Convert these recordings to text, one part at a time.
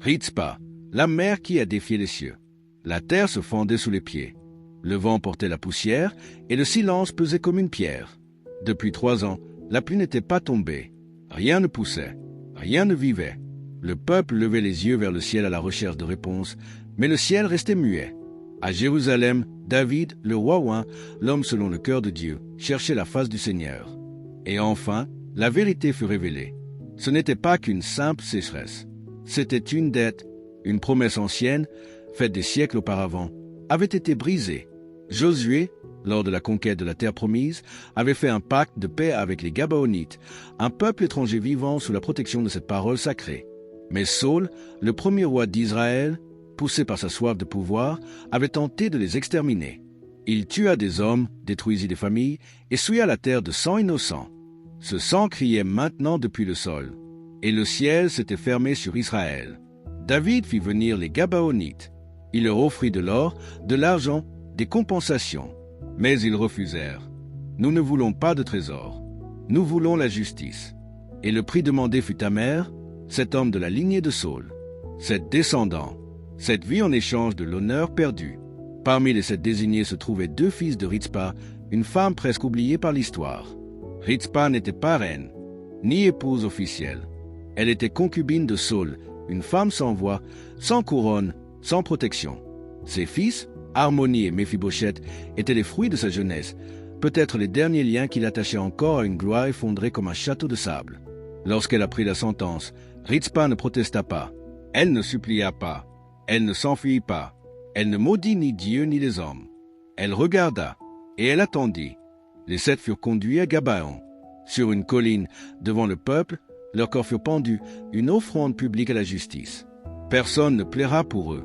Ritzpa, la mer qui a défié les cieux. La terre se fendait sous les pieds. Le vent portait la poussière et le silence pesait comme une pierre. Depuis 3 ans, la pluie n'était pas tombée. Rien ne poussait, rien ne vivait. Le peuple levait les yeux vers le ciel à la recherche de réponses, mais le ciel restait muet. À Jérusalem, David, le roi oint, l'homme selon le cœur de Dieu, cherchait la face du Seigneur. Et enfin, la vérité fut révélée. Ce n'était pas qu'une simple sécheresse. C'était une dette, une promesse ancienne, faite des siècles auparavant, avait été brisée. Josué, lors de la conquête de la terre promise, avait fait un pacte de paix avec les Gabaonites, un peuple étranger vivant sous la protection de cette parole sacrée. Mais Saul, le premier roi d'Israël, poussé par sa soif de pouvoir, avait tenté de les exterminer. Il tua des hommes, détruisit des familles et souilla la terre de sang innocent. Ce sang criait maintenant depuis le sol, et le ciel s'était fermé sur Israël. David fit venir les Gabaonites. Il leur offrit de l'or, de l'argent, des compensations. Mais ils refusèrent. « Nous ne voulons pas de trésor. Nous voulons la justice. » Et le prix demandé fut amer, cet homme de la lignée de Saul, cet descendant, cette vie en échange de l'honneur perdu. Parmi les 7 désignés se trouvaient 2 fils de Ritzpa, une femme presque oubliée par l'histoire. Ritzpa n'était pas reine, ni épouse officielle. Elle était concubine de Saul, une femme sans voix, sans couronne, sans protection. Ses fils, Harmonie et Méphibosheth, étaient les fruits de sa jeunesse, peut-être les derniers liens qui l'attachaient encore à une gloire effondrée comme un château de sable. Lorsqu'elle apprit la sentence, Ritzpa ne protesta pas. Elle ne supplia pas. Elle ne s'enfuit pas. Elle ne maudit ni Dieu ni les hommes. Elle regarda, et elle attendit. Les 7 furent conduits à Gabaon. Sur une colline, devant le peuple, leurs corps furent pendus, une offrande publique à la justice. Personne ne plaira pour eux.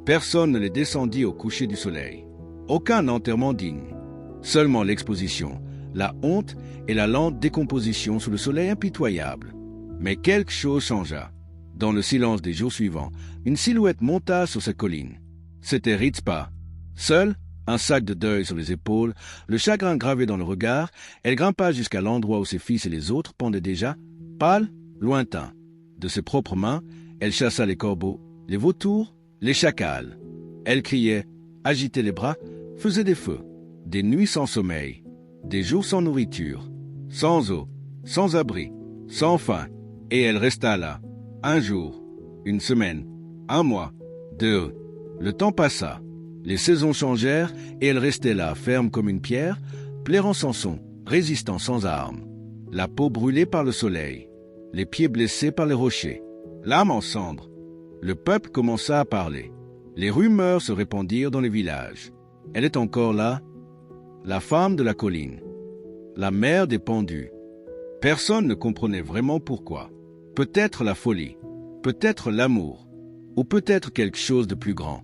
Personne ne les descendit au coucher du soleil. Aucun enterrement digne. Seulement l'exposition, la honte et la lente décomposition sous le soleil impitoyable. Mais quelque chose changea. Dans le silence des jours suivants, une silhouette monta sur cette colline. C'était Ritzpa. Seule, un sac de deuil sur les épaules, le chagrin gravé dans le regard, elle grimpa jusqu'à l'endroit où ses fils et les autres pendaient déjà, pâles, lointains. De ses propres mains, elle chassa les corbeaux, les vautours, les chacals. Elle criait, agitait les bras, faisait des feux, des nuits sans sommeil, des jours sans nourriture, sans eau, sans abri, sans faim, et elle resta là. 1 jour, 1 semaine, 1 mois, 2. Le temps passa, les saisons changèrent et elle restait là, ferme comme une pierre, plairant sans son, résistant sans armes. La peau brûlée par le soleil, les pieds blessés par les rochers, l'âme en cendres. Le peuple commença à parler. Les rumeurs se répandirent dans les villages. Elle est encore là, la femme de la colline, la mère des pendus. Personne ne comprenait vraiment pourquoi. Peut-être la folie, peut-être l'amour, ou peut-être quelque chose de plus grand,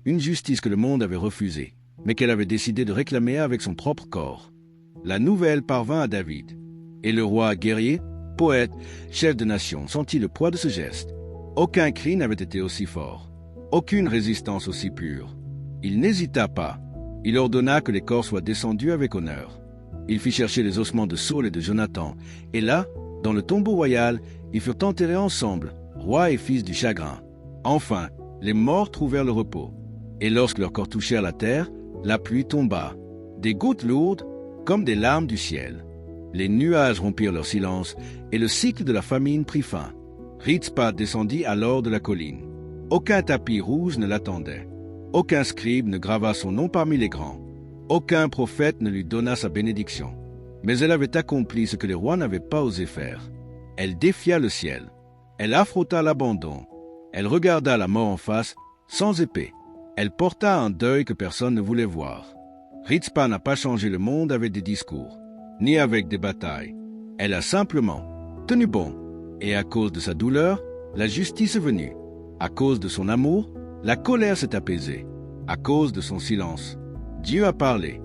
une justice que le monde avait refusée, mais qu'elle avait décidé de réclamer avec son propre corps. La nouvelle parvint à David, et le roi guerrier, poète, chef de nation, sentit le poids de ce geste. Aucun cri n'avait été aussi fort, aucune résistance aussi pure. Il n'hésita pas, il ordonna que les corps soient descendus avec honneur. Il fit chercher les ossements de Saul et de Jonathan, et là, dans le tombeau royal, ils furent enterrés ensemble, roi et fils du chagrin. Enfin, les morts trouvèrent le repos. Et lorsque leurs corps touchèrent la terre, la pluie tomba, des gouttes lourdes comme des larmes du ciel. Les nuages rompirent leur silence, et le cycle de la famine prit fin. Ritzpa descendit alors de la colline. Aucun tapis rouge ne l'attendait. Aucun scribe ne grava son nom parmi les grands. Aucun prophète ne lui donna sa bénédiction. Mais elle avait accompli ce que les rois n'avaient pas osé faire. Elle défia le ciel. Elle affronta l'abandon. Elle regarda la mort en face, sans épée. Elle porta un deuil que personne ne voulait voir. Ritzpa n'a pas changé le monde avec des discours, ni avec des batailles. Elle a simplement tenu bon. Et à cause de sa douleur, la justice est venue. À cause de son amour, la colère s'est apaisée. À cause de son silence, Dieu a parlé.